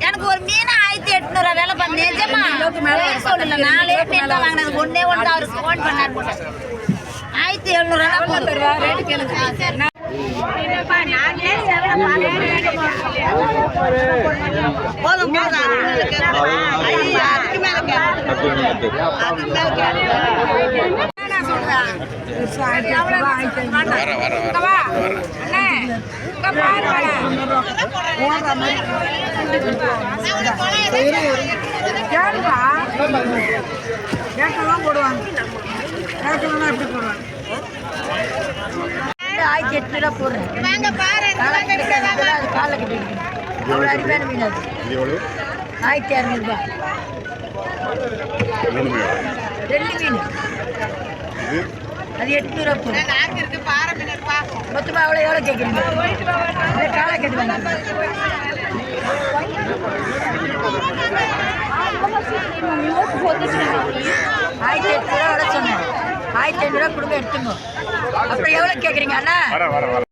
எனக்கு ஒரு மீன் 1800 வேலை பண்ண நிஜமா சொல்லல 4 மீன் தான் வாங்கினது ஒன்னே ஒன்று அவருக்கு ஃபோன் பண்ணாரு 1700 ரேட்டு கேளுங்க போதும் அதுக்கு மேல போடுவாங்க 1800 போடுறேன் காலை கட்டி அவ்வளோ அருமையான மீன் அது 1600 ரெண்டு மீன் அது 800 போடும் மொத்தமாக அவ்வளோ எவ்வளோ கேட்குறீங்க காலை கட்டி வாங்க 1800 சொன்னேன் 1500 கொடுங்க எடுத்துங்க அப்புறம் எவ்வளோ கேட்குறீங்க அண்ணா